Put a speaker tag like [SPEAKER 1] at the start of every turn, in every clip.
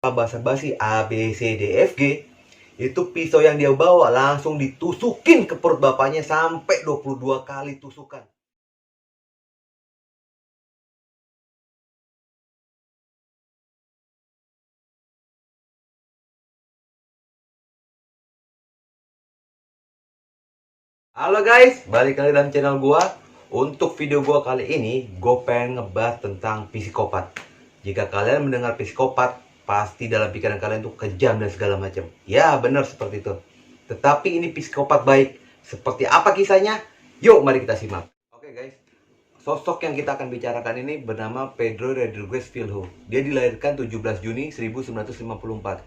[SPEAKER 1] basa-basi A, B, C, D, F, G, itu pisau yang dia bawa langsung ditusukin ke perut bapaknya sampai 22 kali tusukan. Halo guys, balik lagi dalam channel gua. Untuk video gua kali ini, gua pengen ngebahas tentang psikopat. Jika kalian mendengar psikopat, pasti dalam pikiran kalian tuh kejam dan segala macam. Ya, benar seperti itu. Tetapi ini psikopat baik. Seperti apa kisahnya? Yuk, mari kita simak. Oke guys, sosok yang kita akan bicarakan ini bernama Pedro Rodriguez Filho. Dia dilahirkan 17 Juni 1954.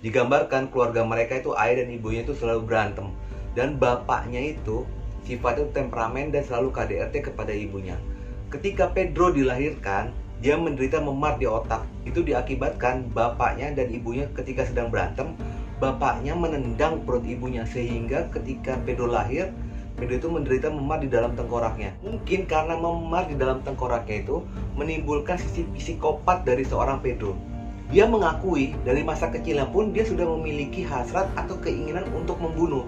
[SPEAKER 1] Digambarkan keluarga mereka itu ayah dan ibunya itu selalu berantem. Dan bapaknya itu sifatnya temperamen dan selalu KDRT kepada ibunya. Ketika Pedro dilahirkan, dia menderita memar di otak. Itu diakibatkan bapaknya dan ibunya ketika sedang berantem, bapaknya menendang perut ibunya. Sehingga ketika Pedro lahir, Pedro itu menderita memar di dalam tengkoraknya. Mungkin karena memar di dalam tengkoraknya itu menimbulkan sisi psikopat dari seorang Pedro. Dia mengakui dari masa kecilnya pun dia sudah memiliki hasrat atau keinginan untuk membunuh.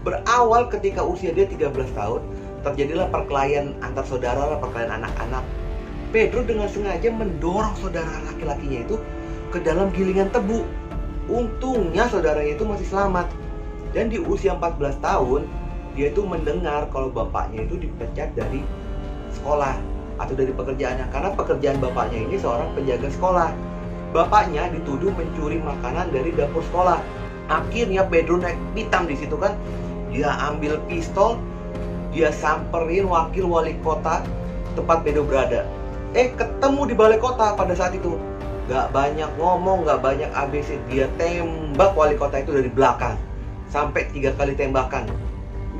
[SPEAKER 1] Berawal ketika usia dia 13 tahun, terjadilah perkelahian antar saudara, perkelahian anak-anak. Pedro dengan sengaja mendorong saudara laki-lakinya itu ke dalam gilingan tebu. Untungnya saudaranya itu masih selamat. Dan di usia 14 tahun, dia itu mendengar kalau bapaknya itu dipecat dari sekolah atau dari pekerjaannya. Karena pekerjaan bapaknya ini seorang penjaga sekolah. Bapaknya dituduh mencuri makanan dari dapur sekolah. Akhirnya Pedro naik pitam di situ kan. Dia ambil pistol, dia samperin wakil wali kota tempat Pedro berada. Ketemu di balai kota pada saat itu. Gak banyak ngomong, gak banyak ABC. Dia tembak wali kota itu dari belakang. Sampai 3 kali tembakan.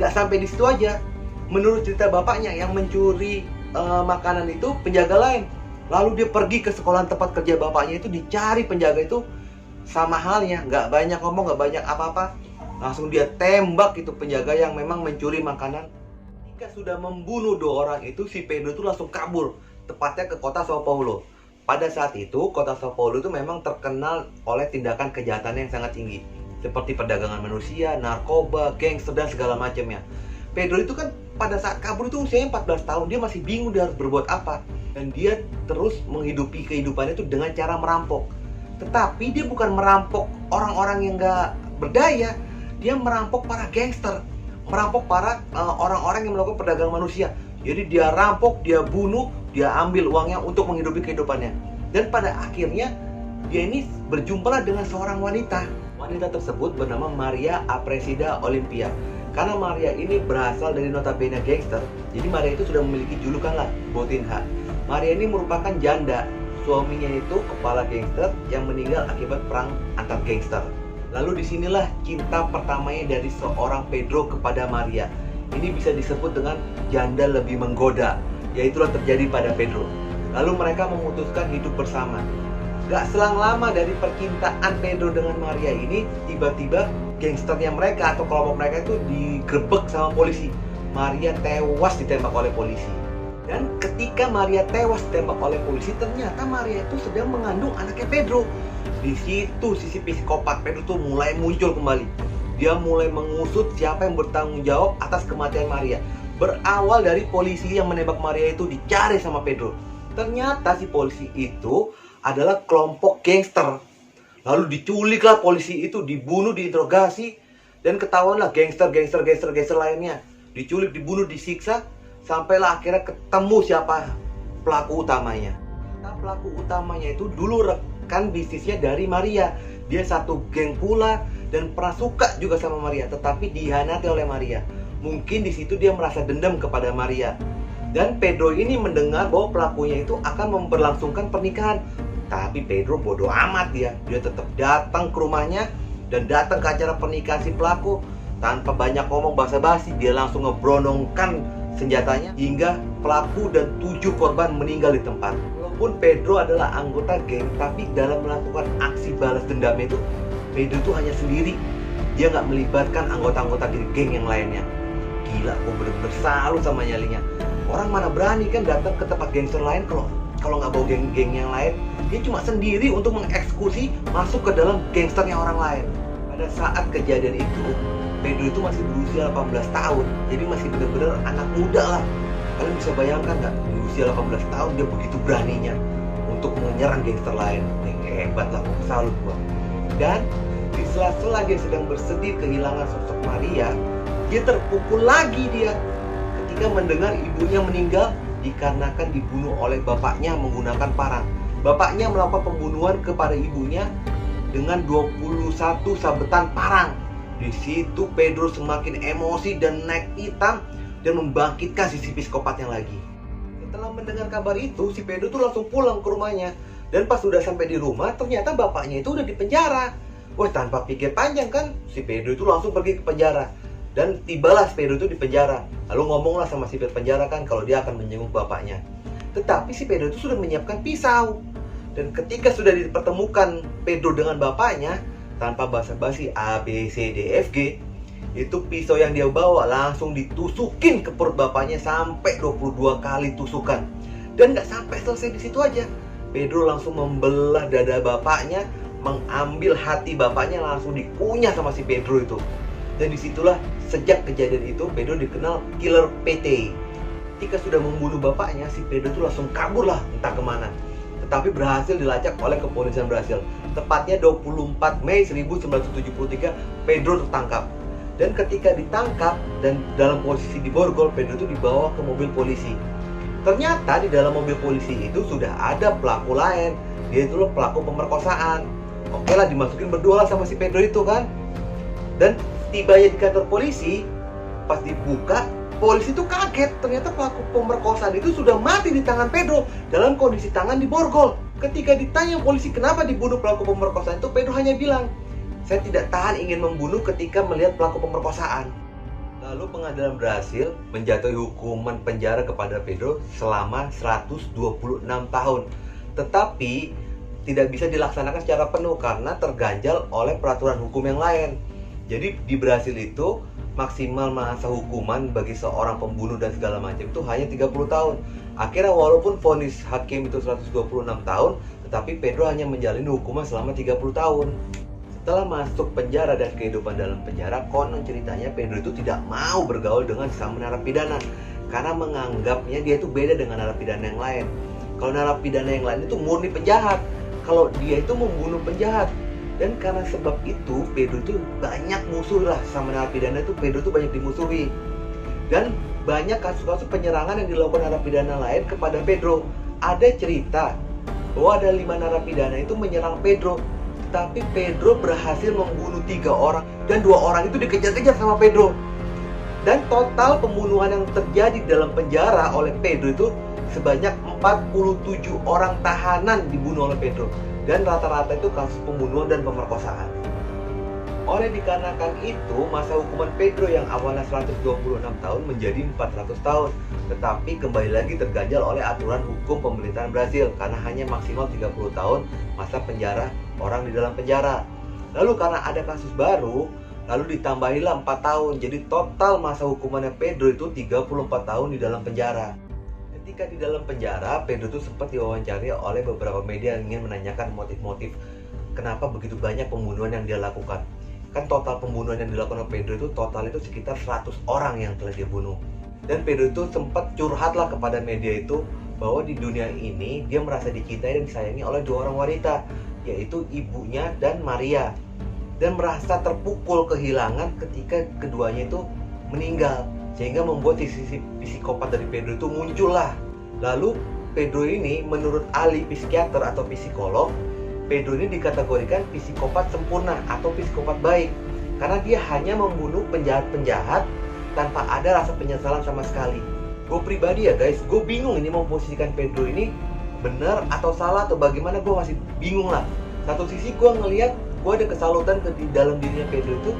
[SPEAKER 1] Gak sampai di situ aja. Menurut cerita bapaknya, yang mencuri makanan itu penjaga lain. Lalu dia pergi ke sekolah tempat kerja bapaknya itu, dicari penjaga itu. Sama halnya, gak banyak ngomong, gak banyak apa-apa. Langsung dia tembak itu penjaga yang memang mencuri makanan. Ketika sudah membunuh 2 orang itu, si Pedro itu langsung kabur, tepatnya ke kota Sao Paulo. Pada saat itu, kota Sao Paulo itu memang terkenal oleh tindakan kejahatan yang sangat tinggi, seperti perdagangan manusia, narkoba, gangster, dan segala macamnya. Pedro itu kan pada saat kabur itu usianya 14 tahun, dia masih bingung dia harus berbuat apa. Dan dia terus menghidupi kehidupannya itu dengan cara merampok. Tetapi dia bukan merampok orang-orang yang gak berdaya. Dia merampok para gangster, merampok para orang-orang yang melakukan perdagangan manusia. Jadi dia rampok, dia bunuh, dia ambil uangnya untuk menghidupi kehidupannya. Dan pada akhirnya dia ini berjumpalah dengan seorang wanita. Wanita tersebut bernama Maria Aparecida Olympia. Karena Maria ini berasal dari notabene gangster, jadi Maria itu sudah memiliki julukan lah, Botinha. Maria ini merupakan janda. Suaminya itu kepala gangster yang meninggal akibat perang antar gangster. Lalu disinilah cinta pertamanya dari seorang Pedro kepada Maria. Ini bisa disebut dengan janda lebih menggoda. Yaitulah terjadi pada Pedro. Lalu mereka memutuskan hidup bersama. Gak selang lama dari percintaan Pedro dengan Maria ini, tiba-tiba gangsternya mereka atau kelompok mereka itu digerebek sama polisi. Maria tewas ditembak oleh polisi. Dan ketika Maria tewas ditembak oleh polisi, ternyata Maria itu sedang mengandung anaknya Pedro. Di situ sisi psikopat Pedro tuh mulai muncul kembali. Dia mulai mengusut siapa yang bertanggung jawab atas kematian Maria. Berawal dari polisi yang menembak Maria itu dicari sama Pedro. Ternyata si polisi itu adalah kelompok gangster. Lalu diculiklah polisi itu, dibunuh, diinterogasi, dan ketahuanlah gangster lainnya. Diculik, dibunuh, disiksa, sampailah akhirnya ketemu siapa pelaku utamanya. Nah, pelaku utamanya itu dulu rekan bisnisnya dari Maria. Dia satu geng pula dan pernah suka juga sama Maria, tetapi dihianati oleh Maria. Mungkin di situ dia merasa dendam kepada Maria. Dan Pedro ini mendengar bahwa pelakunya itu akan memberlangsungkan pernikahan. Tapi Pedro bodoh amat dia tetap datang ke rumahnya dan datang ke acara pernikahan si pelaku. Tanpa banyak ngomong basa-basi, dia langsung ngebrondongkan senjatanya hingga pelaku dan 7 korban meninggal di tempat. Walaupun Pedro adalah anggota geng, tapi dalam melakukan aksi balas dendamnya itu, Pedro itu hanya sendiri. Dia nggak melibatkan anggota-anggota geng yang lainnya. Gila, aku bener-bener salut sama nyalinya. Orang mana berani kan datang ke tempat gangster lain kalau nggak bawa geng-geng yang lain. Dia cuma sendiri untuk mengeksekusi masuk ke dalam gangsternya orang lain. Pada saat kejadian itu, Pedro itu masih berusia 18 tahun. Jadi masih benar-benar anak muda lah. Kalian bisa bayangkan nggak? Di usia 18 tahun dia begitu beraninya untuk menyerang gangster lain. Hebat lah, aku salut gua. Dan di sela-sela dia sedang bersedih kehilangan sosok Maria, dia terpukul lagi dia ketika mendengar ibunya meninggal dikarenakan dibunuh oleh bapaknya menggunakan parang. Bapaknya melakukan pembunuhan kepada ibunya dengan 21 sabetan parang. Di situ Pedro semakin emosi dan naik hitam dan membangkitkan sisi psikopatnya lagi. Setelah mendengar kabar itu, si Pedro tuh langsung pulang ke rumahnya. Dan pas sudah sampai di rumah, ternyata bapaknya itu udah di penjara. Wah, tanpa pikir panjang kan, si Pedro itu langsung pergi ke penjara. Dan tibalah si Pedro itu di penjara. Lalu ngomonglah sama si penjara kan kalau dia akan menjenguk bapaknya. Tetapi si Pedro itu sudah menyiapkan pisau. Dan ketika sudah dipertemukan Pedro dengan bapaknya, tanpa basa-basi A, B, C, D, F, G, itu pisau yang dia bawa langsung ditusukin ke perut bapaknya sampai 22 kali tusukan. Dan gak sampai selesai di situ aja. Pedro langsung membelah dada bapaknya, mengambil hati bapaknya, langsung dikunyah sama si Pedro itu. Dan disitulah sejak kejadian itu Pedro dikenal killer PT. Ketika sudah membunuh bapaknya, si Pedro itu langsung kabur lah entah kemana. Tetapi berhasil dilacak oleh kepolisian Brasil. Tepatnya 24 Mei 1973 Pedro tertangkap. Dan ketika ditangkap dan dalam posisi di borgol, Pedro itu dibawa ke mobil polisi. Ternyata di dalam mobil polisi itu sudah ada pelaku lain. Dia itu loh pelaku pemerkosaan. Oke lah, dimasukin berdua lah sama si Pedro itu kan. Dan tibanya di kantor polisi, pas dibuka, polisi itu kaget. Ternyata pelaku pemerkosaan itu sudah mati di tangan Pedro dalam kondisi tangan di borgol. Ketika ditanya polisi kenapa dibunuh pelaku pemerkosaan itu, Pedro hanya bilang, "Saya tidak tahan ingin membunuh ketika melihat pelaku pemerkosaan." Lalu pengadilan Brasil menjatuhi hukuman penjara kepada Pedro selama 126 tahun. Tetapi tidak bisa dilaksanakan secara penuh karena terganjal oleh peraturan hukum yang lain. Jadi di Brasil itu maksimal masa hukuman bagi seorang pembunuh dan segala macam itu hanya 30 tahun. Akhirnya walaupun vonis hakim itu 126 tahun, tetapi Pedro hanya menjalani hukuman selama 30 tahun. Setelah masuk penjara dan kehidupan dalam penjara, konon ceritanya Pedro itu tidak mau bergaul dengan sesama narapidana karena menganggapnya dia itu beda dengan narapidana yang lain. Kalau narapidana yang lain itu murni penjahat, kalau dia itu membunuh penjahat. Dan karena sebab itu Pedro itu banyak musuh lah sama narapidana itu. Pedro itu banyak dimusuhi. Dan banyak kasus-kasus penyerangan yang dilakukan narapidana lain kepada Pedro. Ada cerita bahwa ada 5 narapidana itu menyerang Pedro, tapi Pedro berhasil membunuh 3 orang dan 2 orang itu dikejar-kejar sama Pedro. Dan total pembunuhan yang terjadi dalam penjara oleh Pedro itu sebanyak 47 orang tahanan dibunuh oleh Pedro. Dan rata-rata itu kasus pembunuhan dan pemerkosaan. Oleh dikarenakan itu, masa hukuman Pedro yang awalnya 126 tahun menjadi 400 tahun. Tetapi kembali lagi terganjal oleh aturan hukum pemerintahan Brasil karena hanya maksimal 30 tahun masa penjara orang di dalam penjara. Lalu karena ada kasus baru, lalu ditambahilah 4 tahun. Jadi total masa hukumannya Pedro itu 34 tahun di dalam penjara. Ketika di dalam penjara, Pedro itu sempat diwawancari oleh beberapa media yang ingin menanyakan motif-motif kenapa begitu banyak pembunuhan yang dia lakukan. Kan total pembunuhan yang dilakukan oleh Pedro itu total itu sekitar 100 orang yang telah dia bunuh. Dan Pedro itu sempat curhatlah kepada media itu bahwa di dunia ini dia merasa dicintai dan disayangi oleh 2 orang wanita, yaitu ibunya dan Maria. Dan merasa terpukul kehilangan ketika keduanya itu meninggal, sehingga membuat sisi psikopat dari Pedro itu muncul lah. Lalu Pedro ini menurut ahli psikiater atau psikolog, Pedro ini dikategorikan psikopat sempurna atau psikopat baik karena dia hanya membunuh penjahat-penjahat tanpa ada rasa penyesalan sama sekali. Gue pribadi ya guys, gue bingung ini memposisikan Pedro ini benar atau salah atau bagaimana, gue masih bingung lah. Satu sisi gue ngelihat, gue ada kesalutan di dalam dirinya Pedro itu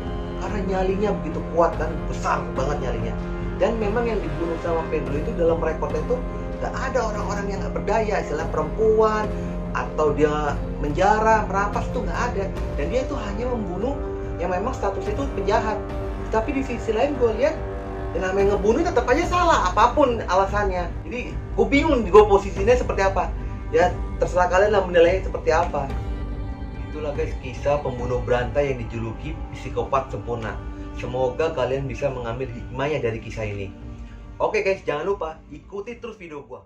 [SPEAKER 1] karena nyalinya begitu kuat kan, besar banget nyalinya. Dan memang yang dibunuh sama Pedro itu dalam rekodnya itu gak ada orang-orang yang gak berdaya, istilah perempuan atau dia menjara, merampas tuh gak ada. Dan dia itu hanya membunuh yang memang status itu penjahat. Tapi di sisi lain gue lihat yang namanya ngebunuh tetap aja salah apapun alasannya. Jadi gue bingung gue posisinya seperti apa. Ya terserah kalian lah menilainya seperti apa. Itulah guys kisah pembunuh berantai yang dijuluki psikopat sempurna. Semoga kalian bisa mengambil hikmahnya dari kisah ini. Oke guys, jangan lupa ikuti terus video gua.